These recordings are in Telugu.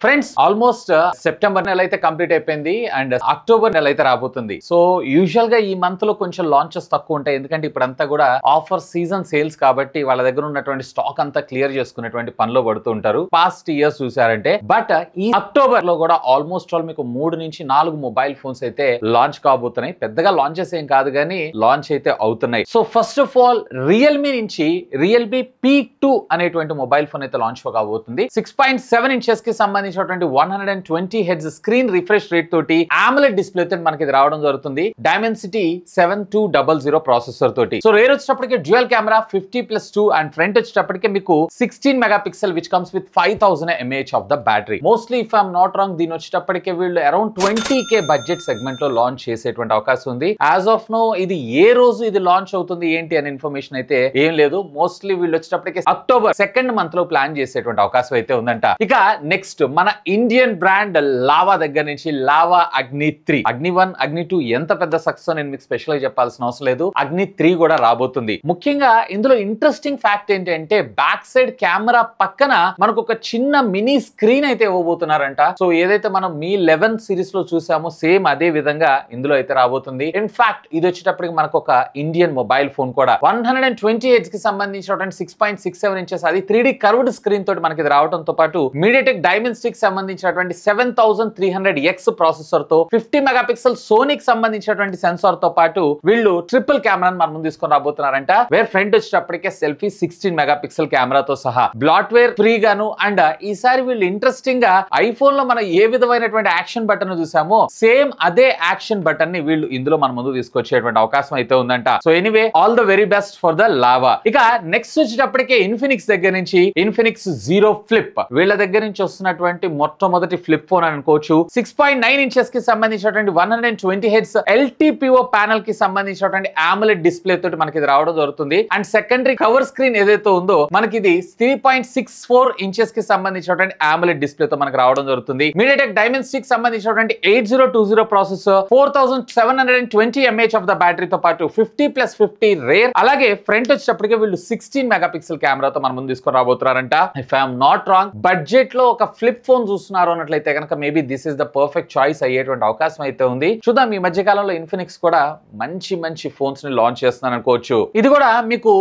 ఫ్రెండ్స్ ఆల్మోస్ట్ సెప్టెంబర్ నెల అయితే కంప్లీట్ అయిపోయింది అండ్ అక్టోబర్ నెల అయితే రాబోతుంది. సో యూజువల్ గా ఈ మంత్ లో కొంచెం లాంచెస్ తక్కువ ఉంటాయి, ఎందుకంటే ఇప్పుడంతా కూడా ఆఫర్ సీజన్ సేల్స్ కాబట్టి వాళ్ళ దగ్గర ఉన్నటువంటి స్టాక్ అంతా క్లియర్ చేసుకునేటువంటి పనిలో పడుతూ ఉంటారు. పాస్ట్ ఇయర్స్ చూసారంటే బట్ ఈ అక్టోబర్ లో కూడా ఆల్మోస్ట్ ఆల్ మీకు 3 నుంచి 4 మొబైల్ ఫోన్స్ అయితే లాంచ్ కాబోతున్నాయి. పెద్దగా లాంచెస్ ఏం కాదు కానీ లాంచ్ అయితే అవుతున్నాయి. So first of all Realme నుంచి రియల్మీ P2 అనేటువంటి మొబైల్ ఫోన్ అయితే లాంచ్ కాబోతుంది. 6.7 ఇంచెస్ కి సంబంధించినటువంటి 120 హెర్ట్జ్ స్క్రీన్ రిఫ్రెష్ రేట్ తోటి AMOLED డిస్ప్లే తో మనకి ఇది రావడం జరుగుతుంది. Dimensity 7200 ప్రాసెసర్ తోటి. సో రేర్ వచ్చేటప్పటికి డ్యూయల్ కెమెరా 50+2 అండ్ ఫ్రంట్ వచ్చేటప్పటికి మీకు 16 megapixel which comes with 5000 mAh of the battery. Mostly if I'm not wrong దీని వచ్చేటప్పటికి వీళ్ళు అరౌండ్ 20K బడ్జెట్ సెగ్మెంట్ లో లాంచ్ చేసేటువంటి అవకాశం ఉంది. యాజ్ ఆఫ్ నో ఇది ఏ రోజు ఇది లాంచ్ అవుతుంది ఏంటి అనే ఇన్ఫర్మేషన్ అయితే ఏం లేదు. మోస్ట్లీ వీళ్ళు వచ్చేటప్పటికి అక్టోబర్ 2nd మంత్ లో ప్లాన్ చేసేటువంటి అవకాశం అయితే ఉందంట. ఇక నెక్స్ట్ మన ఇండియన్ బ్రాండ్ లావా దగ్గర నుంచి లావా అగ్ని 3, అగ్ని 1, అగ్ని 2 ఎంత పెద్ద సక్సెస్ నేను మీకు స్పెషల్ గా చెప్పాల్సిన అవసరం లేదు. అగ్ని 3 కూడా రాబోతుంది. ముఖ్యంగా ఇందులో ఇంట్రెస్టింగ్ ఫ్యాక్ట్ ఏంటంటే బ్యాక్ సైడ్ కెమెరా పక్కన మనకు ఒక చిన్న మినీ స్క్రీన్ అయితే ఇవ్వబోతున్నారంట. సో ఏదైతే మనం మీ 11 సిరీస్ లో చూసామో సేమ్ అదే విధంగా ఇందులో అయితే రాబోతుంది. ఇన్ఫాక్ట్ ఇది వచ్చేటప్పటికి మనకు ఒక ఇండియన్ మొబైల్ ఫోన్ కూడా 120 హెర్ట్జ్ కి సంబంధించినటువంటి 6.67 ఇంచెస్ అది 3D కర్వ్డ్ స్క్రీన్ తోటి మనకి రావడంతో పాటు MediaTek Dimensity కి సంబంధించినటువంటి 7300X ప్రాసెసర్ తో 50 మెగాపిక్సెల్ సోనీకి సంబంధించినటువంటి సెన్సార్ తో పాటు వీళ్ళు ట్రిపుల్ కెమెరాను మన ముందు తీసుకొని రాబోతున్నారంట. వేర్ ఫ్రంట్ వచ్చేటప్పటికే సెల్ఫీ 16 మెగాపిక్సెల్ కెమెరాతో సహా బ్లాట్వేర్ ఫ్రీ గాను అండ్ ఈసారి వీళ్ళు ఇంట్రెస్టింగ్ గా ఐఫోన్ లో మనం ఏ విధమైనటువంటి యాక్షన్ బటన్ చూసామో సేమ్ అదే యాక్షన్ బటన్ ని వీళ్ళు ఇందులో మన ముందు తీసుకొచ్చేటువంటి అవకాశం అయితే ఉందంట. So anyway all the very best for the lava. ఇక నెక్స్ట్ వచ్చేటప్పటికే ఇన్ఫినిక్స్ దగ్గర నుంచి ఇన్ఫినిక్స్ జీరో ఫ్లిప్ వీళ్ళ దగ్గర నుంచి వస్తున్నటువంటి మొట్టమొదటి ఫ్లిప్ ఫోన్ అనుకోవచ్చు. 6.9 ఇంచెస్ కి సంబంధించినటువంటి 120 హెర్ట్జ్ LTPO ప్యానల్ కి సంబంధించినటువంటి AMOLED డిస్ప్లే తోటి మనకి ఇది రావడం జరుగుతుంది. అండ్ సెకండరీ కవర్ స్క్రీన్ ఏదైతే ఉందో మనకి ఇది 3.64 ఇంచెస్ కి సంబంధించినటువంటి AMOLED డిస్ప్లే తో మనకి రావడం జరుగుతుంది. MediaTek Dimensity కి సంబంధించినటువంటి 8020 processor 4720 mAh of the battery తో పాటు 50+50 రేర్ అలాగే ఫ్రంట్ వచ్చేటప్పటికి వీళ్ళు 16 మెగాపిక్సెల్ కెమెరాతో మన ముందు తీసుకొని రాబోతున్నారంట. If I'm not wrong budget లో ఒక ఫ్లిప్ ఫోన్ చూస్తున్నారు అన్నట్లయితే కనుక maybe this is the perfect choice అయ్యేటువంటి అవకాశం అయితే ఉంది. చూద్దాం ఈ మధ్య కాలంలో ఇన్ఫినిక్స్ కూడా మంచి ఫోన్స్ ని లాంచ్ చేస్తున్నారు అనుకోవచ్చు. ఇది కూడా మీకు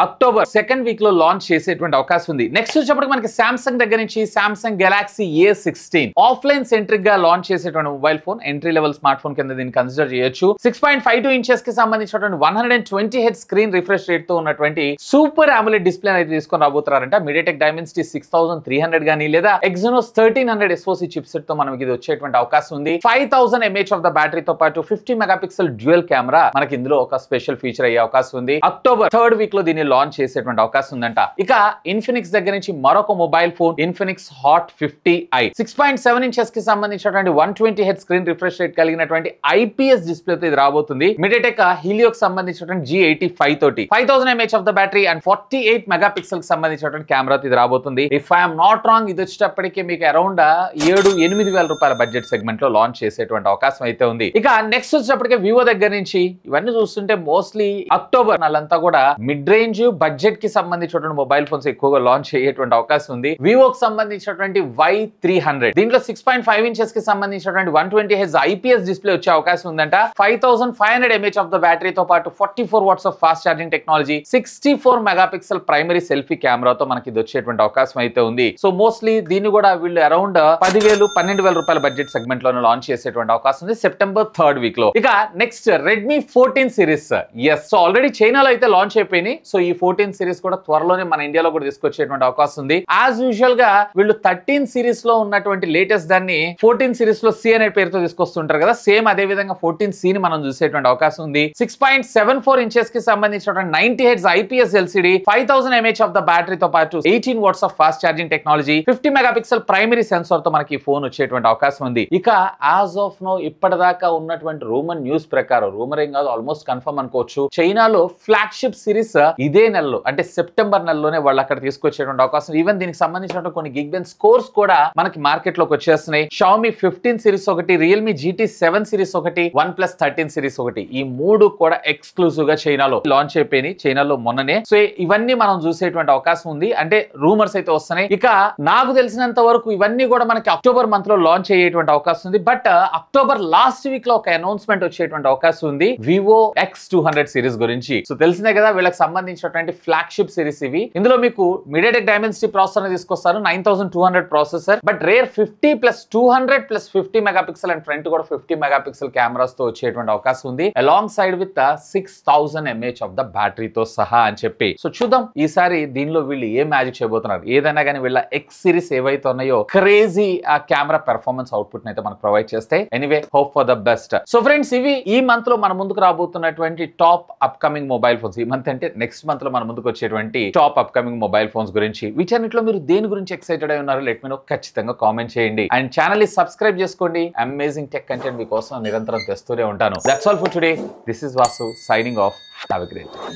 అక్టోబర్ 2nd వీక్ లో లాంచ్ చేసేటువంటి అవకాశం ఉంది. నెక్స్ట్ వచ్చేటప్పటికి మనకి సామ్సంగ్ దగ్గర నుంచి Samsung Galaxy A16 offline centric గా లాంచ్ చేసేటువంటి mobile phone, entry level smart phone కింద దీన్ని కన్సిడర్ చేయొచ్చు. 6.52 ఇంచెస్ కి సంబంధించినటువంటి 120 హెర్ట్జ్ స్క్రీన్ రిఫ్రెష్ రేట్ తో ఉన్నటువంటి సూపర్ AMOLED డిస్ప్లే అయితే తీసుకొని రాబోతున్నారంట. MediaTek Dimensity 6300 గానీ లేదా Exynos 1300 SoC చిప్సెట్ తో మనకి ఇది వచ్చేటువంటి అవకాశం ఉంది. 5000 mAh ఆఫ్ ద బ్యాటరీ తో పాటు 50 మెగాపిక్సెల్ డ్యూయల్ కెమెరా మనకి ఇందులో ఒక స్పెషల్ ఫీచర్ అయ్యే అవకాశం ఉంది. అక్టోబర్ 3rd వీక్ లో దీన్ని లాంచ్ చేసేటువంటి అవకాశం ఉందంట. ఇక ఇన్ఫినిక్స్ దగ్గర నుంచి మరొక mobile phone Infinix hot 50i 6.7 inches కి సంబంధించినటువంటి 120 హెర్ట్జ్ స్క్రీన్ రిఫ్రెష్ రేట్ కలిగినటువంటి IPS డిస్ప్లే తో ఇది రాబోతుంది. MediaTek Helio కి సంబంధించినటువంటి G85 తోటి 5000 mAh of the battery and 48 megapixel కి సంబంధించినటువంటి కెమెరా ఇది రాబోతుంది. ఇఫ్ ఐఎమ్ నాట్ రాంగ్ ఇది వచ్చేటప్పటికి మీకు అరౌండ్ 7-8 వేల రూపాయల బడ్జెట్ సెగ్మెంట్ లో లాంచ్ చేసేటువంటి అవకాశం అయితే ఉంది. ఇక నెక్స్ట్ వచ్చేటప్పటికి వివో దగ్గర నుంచి ఇవన్నీ చూస్తుంటే మోస్ట్లీ అక్టోబర్ నెలంతా కూడా మిడ్ రేంజ్ బడ్జెట్ కి సంబంధించినటువంటి మొబైల్ ఫోన్స్ ఎక్కువగా లాంచ్ అయ్యేటువంటి అవకాశం ఉంది. వివోకి సంబంధించినటువంటి Y300 దీంట్లో 6.5 ఇంచెస్ కి సంబంధించినటువంటి 120 హెర్ట్జ్ IPS డిస్ప్లే వచ్చే అవకాశం ఉందంట. 5500 mAh ఆఫ్ ద బ్యాటరీ తో పాటు 44 watts of fast charging technology 64 megapixel primary selfie కెమెరాతో మనకి ఇది వచ్చేటువంటి అవకాశం అయితే ఉంది. సో మోస్ట్లీ దీన్ని కూడా వీళ్ళు అరౌండ్ 10,000-12,000 రూపాయల బడ్జెట్ సెగ్మెంట్ లో లాంచ్ చేసేటువంటి అవకాశం ఉంది సెప్టెంబర్ 3rd వీక్ లో. ఇక next Redmi 14 series yes so already చైనాలో అయితే లాంచ్ అయిపోయినాయి. సో ఈ 14 సిరీస్ కూడా త్వరలోనే మన ఇండియాలో కూడా తీసుకొచ్చేటువంటి అవకాశం ఉంది. యాజ్ యూజువల్ గా వీళ్ళు 13 సిరీస్ లో ఉన్నటువంటి లేటెస్ట్ దాన్ని 14 సిరీస్ లో C అనే పేరుతో తీసుకొస్తుంటారు కదా, సేమ్ అదే విధంగా 14C ని మనం చూసేటువంటి అవకాశం ఉంది. 6.74 ఇంచెస్ కి సంబంధించినటువంటి 90 hertz IPS LCD 5000 mAh of the battery తో పాటు 18 watts of fast charging technology 50 megapixel primary sensor తో మనకి ఫోన్ వచ్చేటువంటి అవకాశం ఉంది. ఇక యాజ్ ఆఫ్ నో ఇప్పటిదాకా ఉన్నటువంటి రూమర్ న్యూస్ ప్రకారం, రూమర్ ఏం కాదు ఆల్మోస్ట్ కన్ఫర్మ్ అనుకోవచ్చు, చైనాలో ఫ్లాగ్షిప్ సిరీస్ ఇదే నెలలో అంటే సెప్టెంబర్ నెలలోనే వాళ్ళు అక్కడ తీసుకొచ్చేటువంటి అవకాశం. ఈవెన్ దీనికి సంబంధించిన కొన్ని గిగ్బెన్ స్కోర్స్ కూడా మనకి మార్కెట్ లోకి వచ్చేస్తున్నాయి. Xiaomi 15 సిరీస్ ఒకటి, Realme GT7 సిరీస్ ఒకటి, OnePlus 13 సిరీస్ ఒకటి, ఈ 3 కూడా ఎక్స్క్లూజివ్ గా చైనాలో లాంచ్ అయిపోయినాయి చైనాలో మొన్ననే. సో ఇవన్నీ మనం చూసేటువంటి అవకాశం ఉంది, అంటే రూమర్స్ అయితే వస్తున్నాయి. ఇక నాకు తెలిసినంత వరకు దాదాపు ఇవన్నీ కూడా మనకి అక్టోబర్ మంత్ లో లాంచ్ అయ్యేటువంటి అవకాశం ఉంది. బట్ అక్టోబర్ లాస్ట్ వీక్ లో ఒక అనౌన్స్మెంట్ వచ్చేటువంటి అవకాశం ఉంది వివో X200 సిరీస్ గురించి. సో తెలిసిందే కదా, వీళ్ళకి సంబంధించినటువంటి ఫ్లాగ్షిప్ సిరీస్ ఇవి. ఇందులో మీకు మీడియాటెక్ డైమెన్సిటీ ప్రాసెసర్ తీసుకొస్తారు, 9200 processor. But rear 50+200+50 megapixel and front కూడా 50 మెగాపిక్సెల్ కెమెరాస్ తో వచ్చేటువంటి అవకాశం ఉంది, along side with 6000 mAh of the బ్యాటరీతో సహా అని చెప్పి. సో చూద్దాం ఈసారి దీనిలో వీళ్ళు ఏ మ్యాజిక్ చేయబోతున్నారు. ఏదైనా కానీ వీళ్ళ ఎక్స్ సిరీస్ ఏవైతే ఉన్నాయో క్రేజీ ఆ కెమెరా పెర్ఫార్మెన్స్ అవుట్పుట్ అయితే మనకు ప్రొవైడ్ చేస్తాయి. Anyway, hope for the best. So friends, ఇవి ఈ మంత్ లో మన ముందుకు రాబోతున్నటువంటి టాప్ అప్కమింగ్ మొబైల్ ఫోన్స్. ఈ మంత్ అంటే నెక్స్ట్ మంత్ లో మన ముందుకు వచ్చేటువంటి టాప్ అప్కమింగ్ మొబైల్ ఫోన్స్ గురించి. వీటన్నిటిలో మీరు దేని గురించి ఎక్సైటెడ్ అయి ఉన్నారు లెట్ మీ నో, ఖచ్చితంగా కామెంట్ చేయండి. అండ్ ఛానల్ ని సబ్స్క్రైబ్ చేసుకోండి. అమేజింగ్ టెక్ కంటెంట్ మీకోసం నిరంతరం తెస్తూనే ఉంటాను. That's all for today. This is Vasu signing off. Have a great day.